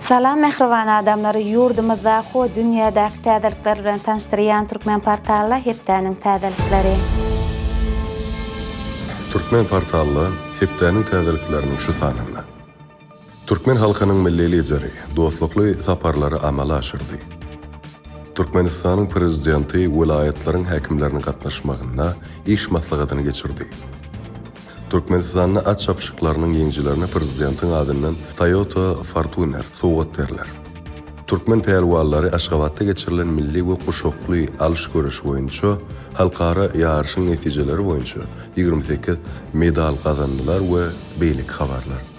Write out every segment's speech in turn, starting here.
Salam mehriban adamları yurdumuzda o dünyada tədirlikler bilen tanıştıran Türkmen portalı heptaning tədirlikleri. Türkmen portalı heptaning tədirliklerinin şu sanını. Türkmen halkının milli lideri dostluklu saparları amala aşırdı. Türkmenistan'ın prezidenti vilayetlerin hakimlerinin katnaşmağına iş maslahatını geçirdi. Türkmenistan'ın at çapışıklarının yencilerine prezidentin adından Toyota Fortuner soğut verler. Türkmen pehlivanları Aşgabat'ta geçirilen milli ve kuşoklu alış görüş boyunca halkara yarışın neticeleri boyunca 28 medal kazandılar ve beylik haberler.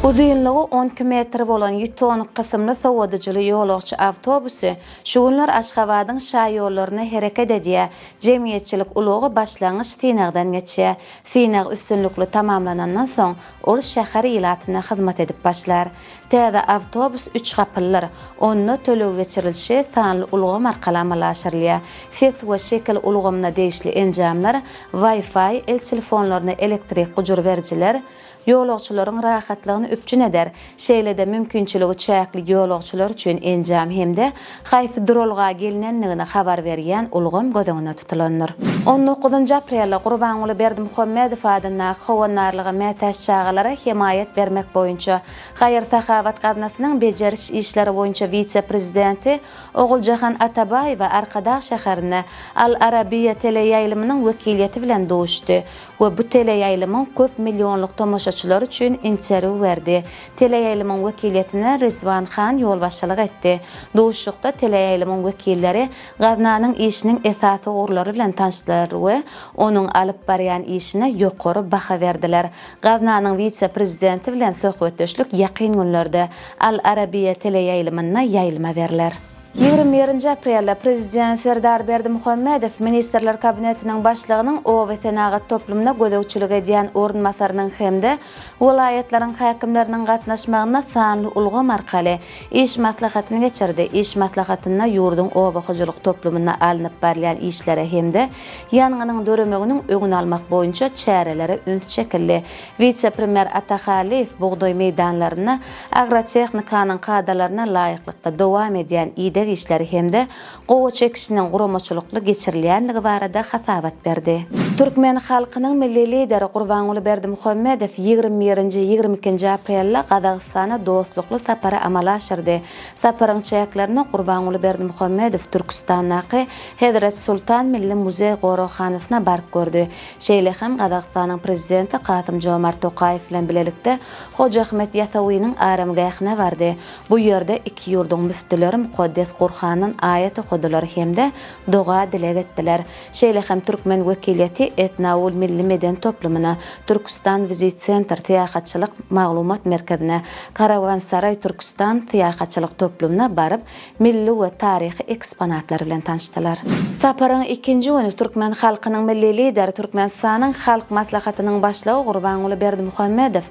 Uzunluğu 12 metre bolan 100 tonluk kısımlı soğuduculu yolokçu avtobusu şu günler Aşgabat'ın şay yollarına hareket ediyor. Cemiyetçilik uluğu başlangıç Tinag'dan geçiyor. Tinag üstünlüklü tamamlanandan soň ol şäher ilatyna hizmet edip başlar. Täze avtobus 3 kapıllar. Onu tölew geçirilişi sanly uluğu markalamalaşyrylýar. Ses we şekil uluğumna değişli enjamlar, Wi-Fi, el telefonlaryna elektrik gujur berjiler, yolokçuların rahatlygyny öpçün eder. Şeýlede mümkinçiligi çäkli yolokçular üçin enjam hemde haýsy durulga gelinenligini habar berýän ulgam gözeňine tutulanlar. 19 aprelde Gurbanuly Berdimuhammedow adına howanarlyga mätäş çağalara himayet bermek boýunça Haýyr Sahabat gaznasynyň bejeriş işleri boýunça vice-prezidenti Oguljahan Atabaýew Arkadaş şäherine Al Arabiya teleýaýlymynyň wekiliýeti bilen doşdy we bu teleýaýlymyň köp millionluk tomoşaçylar üçin interview berdi. Teleýaýlymyň wekiliýetine Rizwan Khan ýolbaşçylyk etdi. Doşlukda teleýaýlymyň wekilleri gaznanyň işiniň esasy urlary bilen tanışdylar we onuň alyp barýan işine ýokary baha berdiler. Gaznanyň vice-prezidenti bilen söhbetdeşlik ýakyn günlerde Al Arabiya teleýaýlymyna ýaýylma berler. 20 aprelde Prezident Serdar Berdimuhammedow Ministrler Kabinetiniň başlygynyň o we senagat toplumuna gözegçilik edýän orunmasarynyň hemde welaýetleriň hakimleriniň gatnaşmagyna sanly ulgam arkaly iş maslahatyny geçirdi. İş maslahatyna ýurduň o we hojalyk toplumuna alınıp berilýän işlere hemde ýanynyň döremeginiň öňüni almak boýunça çärelere üns çekildi. Vice-premier Ataxaliyew buğdoy meýdanlaryna agrotexnikanyň kadrlaryna laýyklykda dowam edýän işleri hemde gowa çekişiniň guramaçylykly geçirilýänligi barada hasabat berdi. Türkmen halkynyň milli lideri Gurbanuly Berdimuhammedow 21-22 aprelde Gazagystana dostlukly sapara amala aşyrdy. Saparyň çäklerini Gurbanuly Berdimuhammedow Türkistanaky Hedret Sultan Milli Muzey Gorohanasyna barıp gördü. Şeýle hem Gazagystanyň prezidenti Kasym Jomart Tokayew bilen bilelikde Hoja Ahmet Ýasawynyň aramgahyna bardy. Bu ýerde iki ýurdun müftileri Mukaddes Qur'anyň ayet okudylar hemde doga dilek etdiler. Şeýle hem Türkmen wekiliýeti Etnaul Milli Meden toplumuna, Türkistan Visit Center tiýahatçylyk maglumat merkezine, Karavansaray Türkistan tiýahatçylyk toplumuna barıp milli we taryhy eksponatlar bilen tanışdylar. Saparyň ikinji güni Türkmen halkynyň milli lideri Türkmenistanyň halk maslahatynyň başlygy Gurbanuly Berdimuhammedow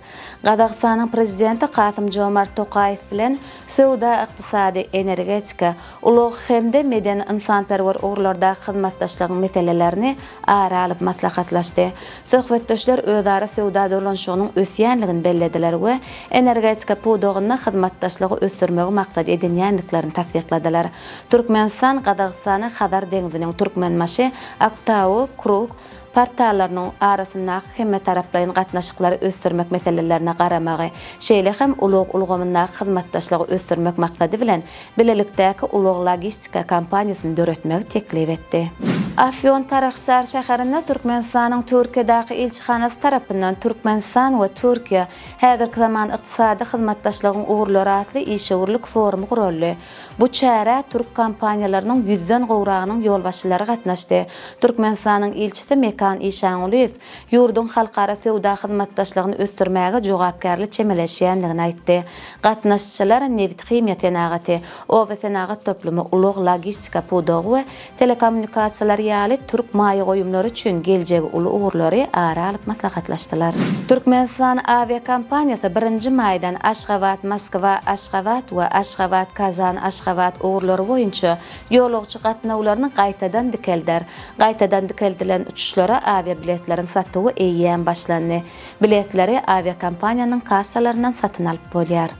Gazagystanyň prezidenti Kasym Jomart Tokayew bilen söwda, ykdysady, energetika, ulug hemde meden insanperwer urlarda hyzmatdaşlygyň meselelerini ara alyp maslahatlaşdy. Söhbetdeşler özara söwda dolanşygynyň ösýänligini bellediler we energetika pudogyna hyzmatdaşlygy ösdürmegi maksat edilýänliklerini tasdikladylar. Türkmenistan Gazagystany Hazar deňiziniň Türkmenmaşy, Aktaw, Kruk portallarynyň arasynda hemme taraplaryň gatnaşyklary ösdürmek meselelelerine garamagy, şeýle hem ulug ulgamyna hyzmatdaşlygy ösdürmek maksady bilen bilelikdäki ulug logistika kampaniýasyny döretmegi teklip etdi. Afyon Taraxsar şäherinde Türkmenistanyň Türkiýedäki elçihanasy tarapyndan Türkmenistan we Türkiýe häzirki zaman ykdysady hyzmatdaşlygyň uğurlary atly işgörlük forumy guruldy. Bu çäre Türk kampaniýalarynyň 100den gowragynyň ýolbaşçylary gatnaşdy. Türkmenistanyň elçisi Mekan Işaňulyев ýurdun halkara söwda hyzmatdaşlygyny ösdürmäge jogapkarlyk çemeleşýänligini aýtdy. Gatnaşçylar Nevit Himiýa tenagaty, o we tenagat toplumy ulug logistika pudogy we telekommunikasiýalar ýaly Türk maýy goýumlary üçin geljegi uly uğurlary ara alyp maslahatlaşdylar. Türkmenistan aviakompaniýasy 1-nji maýdan Aşgabat, Moskwa, Aşgabat we Aşgabat, Kazan, Aşgabat uğurlary boýunça ýolagçy gatnawlaryny gaýtadan dikeldir. Gaýtadan dikeldilen uçuşlara Moskova aviabiletlerin satığı eýýän başlandy. Biletleri aviakompaniýanyň kassalaryndan satyn alyp bolýar.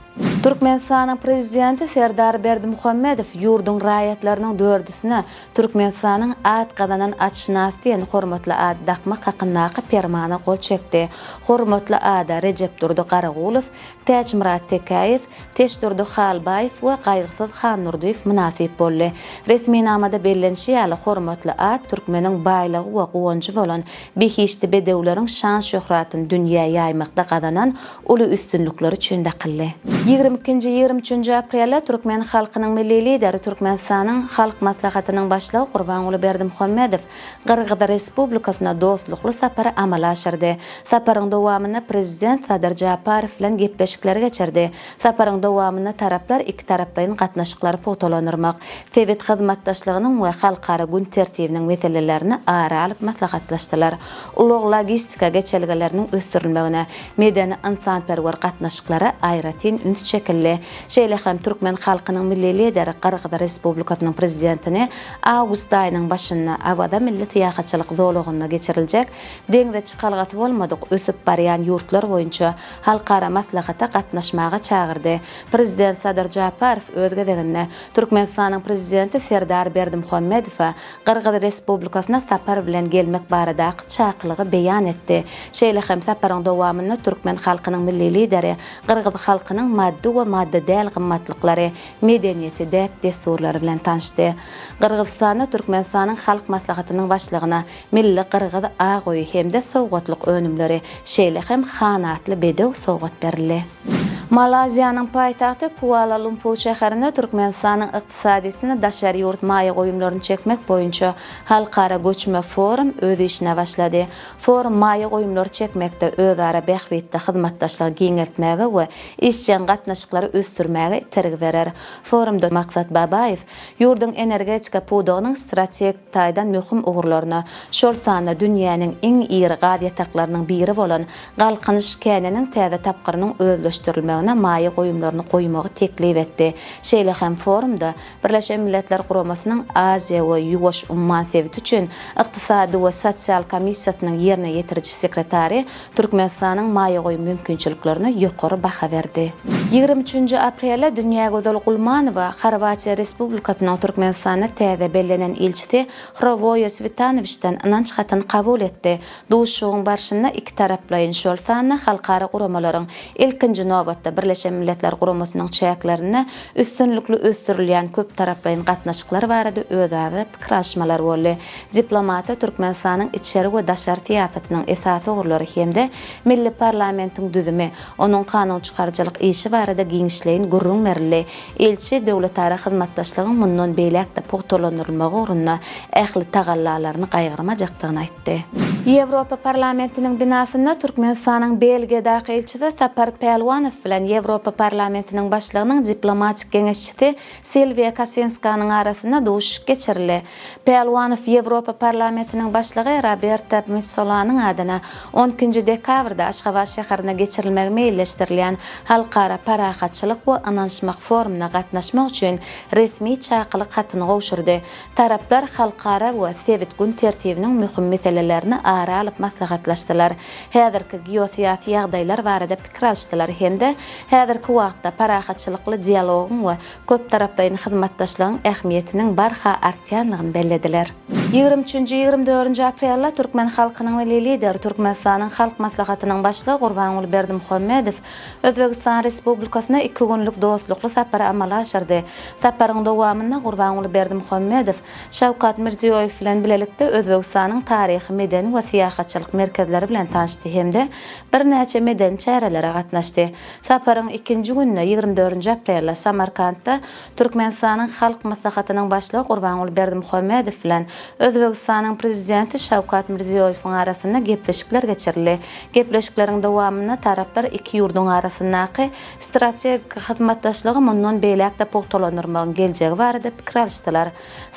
Türkmenistanyň prezidenti Serdar Berdimuhammedow ýurdun raýatlarynyň dördüsine Türkmenistanyň at gadanan açşynasy diýen hormatly ad dakmak hakyndaky permana gol çekdi. Hormatly ada Recep Durdy Garagulow, Täçmurat Tekaýew, Teşdurdy Halbaýew we Gaýgysyz Xan Nurdiýew munasip boldy. Resmi namada bellenşi ýaly hormatly ad türkmeniň baýlygy we gowanjy bolan behişdi bedewleriň şan şöhratyny dünýäge ýaýmakda gadanan uly üstünlikleri üçin dakylly. 22-23 aprelde Türkmen halkynyň milli lideri Türkmenistanyň Halk Maslahatynyň başlygy Gurbanuly Berdimuhammedow Gyrgyz Respublikasyna dostlukly sapary amala aşyrdy. Saparyň dowamyny prezident Sadyr Japarow bilen gepleşikler geçirdi. Saparyň dowamyny taraplar iki taraplaryň gatnaşyklary potolanyrmak, Sowet hyzmatdaşlygynyň we halkara gün tertibiniň meselelerini ara alyp maslahatlaşdylar. Ulug logistika geçelgeleriniň ösdürilmegine, medeni insanperwer gatnaşyklara aýratyn üns çekildi. Şeýle hem Türkmen halkynyň milli lideri Gyrgyz Respublikasynyň prezidentini awgust aýynyň başynda awada milli syýahatçylyk zowlugyna geçiriljek deňde çykalgasy bolmadyk ösüp barýan ýurtlar boýunça halkara maslahata gatnaşmaga çağırdy. Prezident Sadyr Japarow öz gezeginde Türkmenistanyň prezidenti Serdar Berdimuhammedowa Gyrgyz Respublikasyna sapar bilen gelmek baradaky çaklygy beýan etdi. Şeýle hem saparyň dowamyny Türkmen halkynyň milli lideri Gyrgyz halkynyň maddi we maddi däl gymmatlyklary, medeniýeti däp desturlary bilen tanışdy. Gyrgyzstanda Türkmenistanyň halk maslahatynyň başlygyna milli Gyrgyz agoýy hemde sowgatlyk önümleri, şeýle hem hanatly bedew sowgat berildi. Malaziýanyň paýtagty Kuala Lumpur şäherinde Türkmenistanyň ykdysadysyny daşary ýurt maýa goýumlaryny çekmek boýunça halkara göçme forum öz işine başlady. Forum maýa goýumlary çekmekde özara bähwetde hyzmatdaşlygy giňertmäge we işçiň gatnaşyklary ösdürmäge terg berer. Forumda Maksat Babaýew ýurdun energetika pudugynyň strategik taýdan möhüm ugurlaryna, şol sanda dünýäniň iň iri gaz ýataklarynyň biri bolan Galkynyş käniniň täze tapgyrynyň özleşdirilmegi maýa goýumlaryny goýmagy teklip etdi. Şeýle hem forumda Birleşen Milletler Guramasynyň Aziýa we Ýuwaş umman sebit üçin ykdysady we sosial komissiýasynyň ýerine ýetiriji sekretary Türkmenistanyň maýa goýum mümkinçiliklerini ýokary baha berdi. 23 aprelde Dünýä Gözel Gulmanowa Horwatiýa Respublikasynyň Türkmenistana täze bellenen elçisi Hroboýa Svitanowiçden ynanç hatyn kabul etdi. Duşugyň barşynda iki taraplaryň şol sanyna halkara guramalaryň ilkinji nowbatda Birleşen Milletler Guramasynyň çäklerini üstünlikli ösdürilýän köp taraplaryň gatnaşyklary barada özara pikir alşmalar boldy. Diplomata Türkmenistanyň içeri we daşary siýasatynyň esasy ugurlary hemde milli parlamentiň düzümi, onuň kanun çykarjylyk işi barada giňişleýin gurrun berildi. Elçi döwletara hyzmatdaşlygyň mundan beýlekde pogtolanyrmagy ugrunda ähli tagallalaryny gaýgyrmajakdygyny aýtdy. Ýewropa parlamentiniň binasynda Türkmenistanyň Belgiýadaky elçisi Sapar Pelwanow bilen Ýewropa parlamentiniň başlygynyň diplomatik geňeşçisi Silvia Kasenskanyň arasynda duşuş geçirildi. Pelwanow Ýewropa parlamentiniň başlygy Roberta Metsolanyň adyna 12 dekabrda Aşgabat şäherine geçirilmegi meýilleşdirilýän halkara parahatçylyk we ananşmak forumuna gatnaşmak üçin resmi çakylyk hatyny gowşurdy. Taraplar halkara we Sowet gün tertibiniň möhüm meselelerini ara alyp maslahatlaşdylar. Häzirki geosiýasy ýagdaýlar barada pikir alşdylar hemde häzirki wagtda parahatçylykly dialogyň we köp taraplaryň hyzmatdaşlygyň ähmiýetiniň barha artýanlygyny bellediler. 23-24 aprelde Türkmen halkynyň milli lideri Türkmenistanyň Halk Maslahatynyň başlygy Gurbanuly Berdimuhammedow Özbegistan Respublikasyna 2 günlük dostlukly sapary amala aşyrdy. Saparyň dowamynda Gurbanuly Berdimuhammedow Şawkat Mirziýoýew bilen bilelikde Özbegistanyň taryhy, medeni we syýahatçylyk merkezleri bilen tanışdy hemde bir näçe medeni çärelere gatnaşdy. Saparyň ikinji gününe 24 aprelde Samarkandda Türkmenistanyň Halk Maslahatynyň başlygy Gurbanuly Berdimuhammedow bilen Özbegistanyň prezidenti Şawkat Mirziýoýewiň arasynda gepleşikler geçirildi. Gepleşikleriň dowamyna taraplar iki ýurdun arasyndaky strategik hyzmatdaşlygy mundan beýlekde pogtolanyrmagyň geljegi barada pikir alşdylar.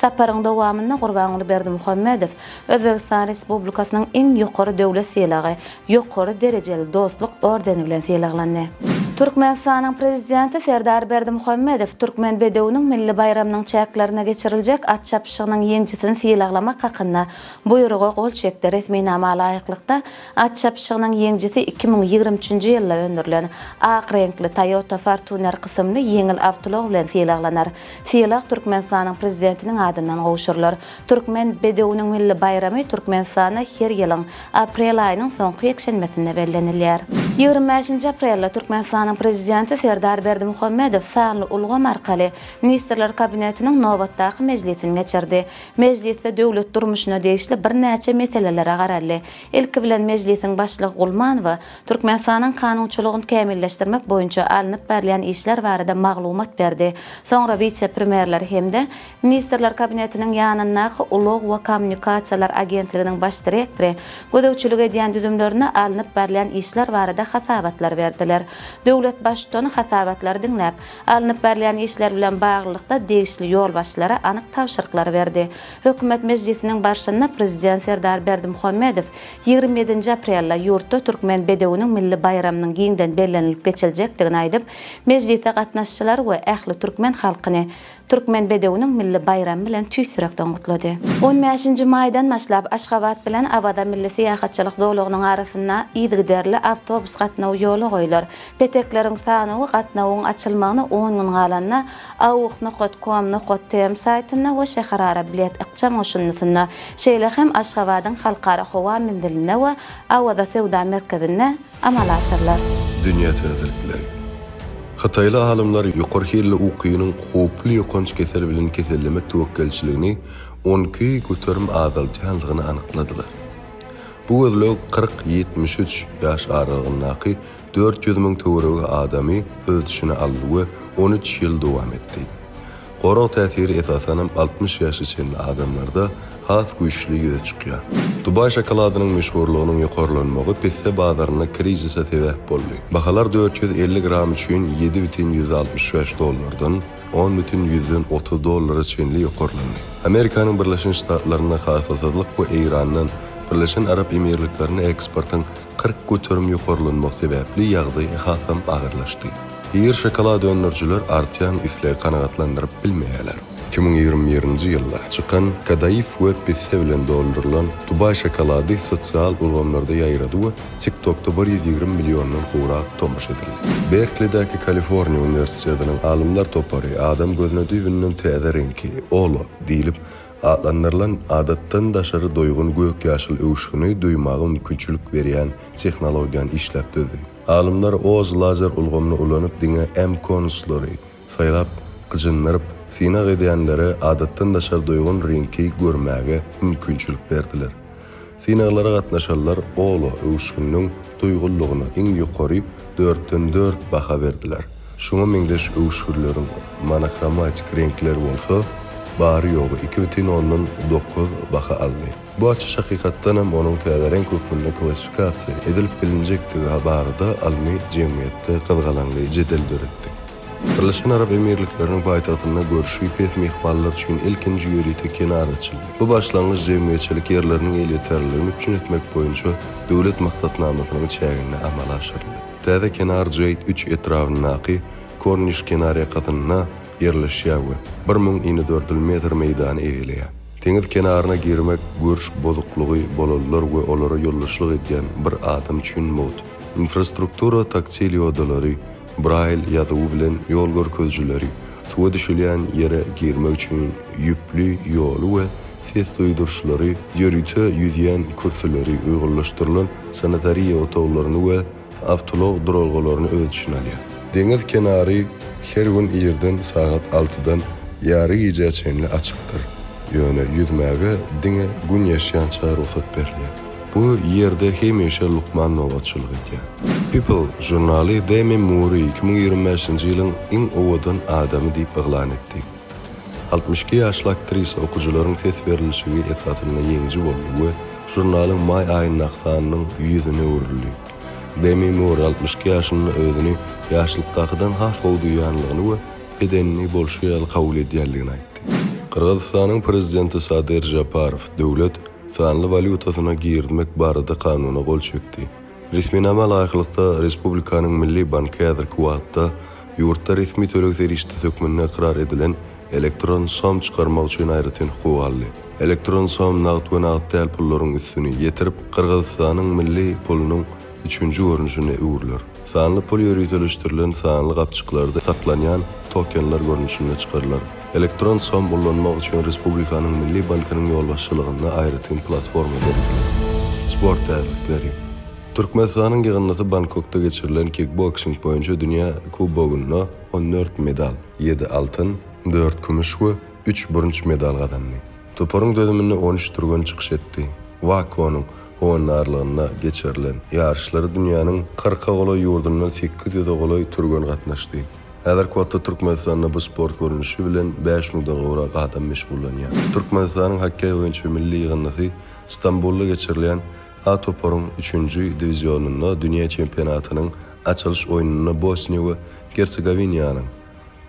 Saparyň dowamyna Gurbanuly Berdimuhammedow Özbegistan Respublikasynyň iň ýokary döwlet syýlagy, ýokary derejeli dostluk ordeni bilen syýlaglandy. Türkmenistanyň prezidenti Serdar Berdimuhammedow Türkmen bedewiniň milli bayramynyň çäklerine geçiriljek at çapyşygynyň ýeňçisini syýlaklamak hakynda buýruga gol çekdi. Resminama laýyklykda at çapyşygynyň ýeňçisi 2023-nji ýylda öndürilen ak renkli Toyota Fortuner kysymly ýeňil awtolog bilen syýlaklanar. Syýlak Türkmenistanyň prezidentiniň adyndan gowşurylar. Türkmen bedewiniň milli bayramy Türkmenistanda her ýylyň aprel aýynyň soňky ýekşenmesinde bellenilýär. 25 aprelde Türkmenistanyň prezidenti Serdar Berdimuhammedow sanly ulgam arkaly Ministrler Kabinetiniň nowatdaky mejlisini geçirdi. Mejlisde döwlet durmuşyna degişli bir näçe meselelere garaldy. Ilki bilen mejlisiň başlygy Gulmanowa Türkmenistanyň kanunçylygyny kämilleşdirmek boýunça alınıp berilýän işler barada maglumat berdi. Soňra vice-premierler hemde Ministrler Kabinetiniň ýanyndaky ulug we kommunikasiýalar agentliginiň baş direktori gödäwçilik edýän düzümlerine alınıp berilýän işler barada hasabatlar berdiler. Döwlet başçysyny hasabatlary dinläp, alınıp berilýän işler bilen baglykda degişli ýol başçylary anyk tapşyryklar berdi. Hökümet mejlisiniň başçysyna prezident Serdar Berdimuhammedow 27 aprelde ýurtda Türkmen bedewiniň milli bayramynyň giňden bellenilip geçiljekdigini aýdyp, mejlise gatnaşçylar we ähli türkmen halkyny Türkmen bedewiniň milli bayram bilen tüýsürekden gutlady. 15-nji maýdan başlap Aşgabat bilen Abada milli syýahatçylyk dowlugynyň arasynda ýygyderli awtobus gatnawy ýoly goýular. Petekleriň sany we gatnawyň açylmagyny 10 gün galanna awuk.com.tm saýtyna we şäher ara bilet iqçam oşunlysyna şeýle hem Aşgabatyň halkara howa mendiline we Awada sewda merkezine amal aşyrlar. Dünya täzelikleri. Hataylı alimler yukarı ýylly ukynyň hoply ýokanç kesel bilen kesellemek tewekkelçiligini 12 göterm adalçylygyny anykladylar. Bu özlük 40-73 ýaş aralygyndaky 400 000 töweregi adamy öz içine aldy we 13 ýyl dowam etdi. Gora täsiri esasen 60 ýaş içinde adamlarda has güýçli ýüze çykýar. Dubay şokoladynyň meşhurlygynyň ýokarlanmagy pisse bazaryna krizise sebäp boldy. Bahalar 450 gram üçin $7,165 $10,130 çenli ýokarlandy. Amerikanyň Birleşen Ştatlaryna hasatlyk we Iranyň Birleşen Arab Emirliklerine eksportyň 40 göterm ýokarlanmagy sebäpli ýagdaý hasam agyrlaşdy. Ýer şokolad öndürjüler artýan isleýi kanagatlandyryp bilmeýärler. 2021-nji ýylda çykan Kadaif we pisse bilen doldurylan Dubay şokolady sosial ulgamlarda ýaýrady we TikTokda 120 millionyň gowrak tomyş edildi. Berkeley'däki Kaliforniýa Uniwersitetiniň alimler topary adam gözüne düýbünden täze renki olo diýilip adlandyrılan adatdan daşary doýgun gök ýaşyl öwüşüni duýmagy mümkinçilik berýän tehnologiýany işläpdirdi. Alimler oz lazer ulgamyny ulanyp diňe konusly saýlap gyjyndyryp synak edýänlere adatdan daşary doýgun renki görmäge mümkinçilik berdiler. Synaklara gatnaşanlar olo öwüşüniň duýgullygyna iň ýokary 4-den 4 baha berdiler. Şoňa meňdeş öwüşürleriň monochromatik renkleri bolsa, bary ýogy 2,9 baha aldy. Bu açyş hakykatdan hem onuň täzerenk hökmünde klassifikasiýa edilip bilinjekdigi habarda almy jemgyýetde gyzgalanly jedel döretdi. Birleşen Arab Emirlikleriniň paýtagtynda görüşi pes mehmanlar üçin ilkinji ýörite kenar açyldy. Bu başlangyç jemgyýetçilik ýerleriniň elýeterligini üçin etmek boýunça döwlet maksatnamasynyň çägine amal aşyryldy. Täze kenar jeýt 3 etrafyndaky Korniş kenarya gatynda ýerleşýär we 1054 metr meýdany egelýär. Teňiz kenaryna girmek görüş bozuklugy bolanlar we olara ýollaşlyk edýän bir adam üçin mod. Infrastruktura taktil ýodalary, braille ýazyw bilen ýol görkezjileri, suwa düşülýän ýere girmek üçin ýüpli ýoly we ses duýdurşlary, ýörüte ýüzýän kürsüleri uygullaşdyrylan sanitariýa otoglaryny we awtolog duralgalaryny öz içine alýar. Deňiz kenary her gün ýerden saat 6-dan ýary gece çenli açykdyr. Ýöne ýüzmäge diňe gün ýaşaýan çagar ruhsat berilýär. Bu ýerde hemişe Lukman nowatçylyk edýär. People jurnaly Demi Moore 2025-nji ýylyň iň owadan adamy diýip eglan etdi. 62 ýaşly aktrisa okujylaryň ses berilişigi esasyna ýeňji boldy we jurnalyň may aýynyň aksanynyň ýüzüne öwrüldi. Demi Moore 62 ýaşyny özüni ýaşlykdakydan has gowduýanlygyny we bedenini bolşuýal kabul edýänligini aýtdy. Kırgızstanyň prezidenti Sadir Japarow döwlet sanly valyutasyna girmek barada kanuna gol çökdi. Resminama laýykylykda Respublikanyň Milli Banky häzirki wagtda ýurtda resmi töleg serişde sökmenine ikarar edilen elektron som çykarmak üçin aýratyn hukugy aldy. Elektron som nagd we nagd däl pullaryň üstüni ýetirip Kyrgyzstanyň milli pulunyň 3-nji görnüşine öwürler. Sanly pul ýöretiliштirilen sanly gapçyklarda saklanýan tokenler görnüşine çykarlar. Elektron som ullanmak üçin Respublikanyň Milli Bankynyň ýolbaşçylygyna aýratyn platforma berildi. Sport täzelikleri. Türkmenistanyň ýygnasy Bangkokda geçirilen kickboxing boýunça dünýä kubogyna 14 medal, 7 altyn, 4 kümüş we 3 bürünç medal gazandy. Toporyň dödümine 13 turgan çykyş etdi. Wakonyň oňarlygyna geçirilen ýarşlary dünýäniň 40 goly ýurdundan 800 goly turgan gatnaşdy. Häzirki wagtda Türkmenistanda bu sport görnüşi bilen 5000-den gowrak adam meşgullanýar. Türkmenistanyň hokkey boýunça milli ýygnasy Istanbulda geçirilen A toporyň 3-nji diwizionyna dünýä çempionatynyň açylyş oýunyna Bosniýa we Hersegoviniýanyň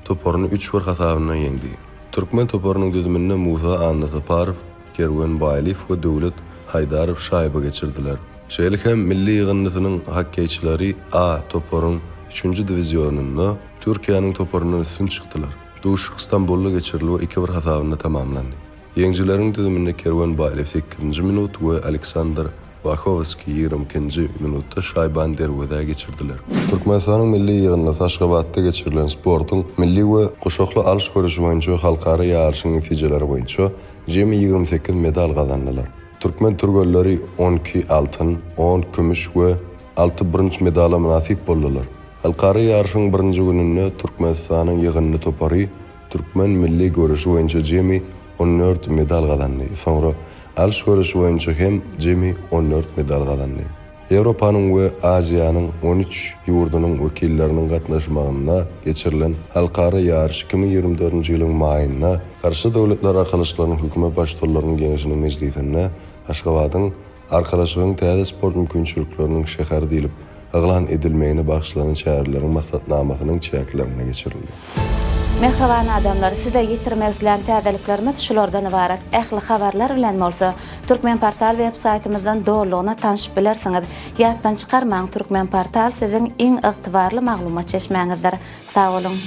toporyny 3 bir hasabyna ýeňdi. Türkmen toporynyň düzüminde Musa Annasaparow, Kerwen Baýliw we Döwlet Haydarow şaýba geçirdiler. Şeýle hem milli ýygnasynyň hokkeyçilari A toporyň 3-nji diwizionyna Türkiýanyň toporynyň üstün çykdylar. Duşuk Istanbulda geçirilen 2-1 hasabyna tamamlandy. Ýeňjileriň düzüminde Kerwen Baýliw 8-nji minut we Aleksandr Vakhovski 22-nji minutda şaýbany derwede geçirdiler. Türkmenistanyň milli ýygnasy Aşgabatda geçirilen sportyň milli we goşakly alış-berişi boýunça halkara ýarşyň netijeleri boýunça jemi 28 medal gazandylar. Türkmen türgelleri 12 altyn, 10 kümüş we 6 bürünç medala munasip boldylar. Halkara ýarşyň birinji gününde Türkmenistanyň ýygyny topary Türkmen milli görüşi boýunça jemi 14 medal gazandy. Soňra alış-berişi boýunça hem jemi 14 medal gazandy. Ýewropanyň we Aziýanyň 13 ýurdunyň wekilleriniň gatnaşmagyna geçirilen halkara ýarş 2024-nji ýylyň maýyna garşy döwletler arkalyşyklarynyň hökümet başçylarynyň genişiniň mejlisine Aşgabatyň arkalyşygyň täze sport mümkinçilikleriniň şäher diýilip aglan edilmegine bagşlanan şäherleriň maksatnamasynyň çäklerine geçirildi. Merhaban adamlar, size yitirmezlen täzeliklerimiz şulardan ibaret. Ähli habarlar bilen bolsa, Türkmen Portal web saytymyzdan dolugyna tanyşyp bilersiňiz. Ýatdan çykarmaň, Türkmen Portal siziň iň ygtybarly maglumat çeşmäňizdir. Sag bolun.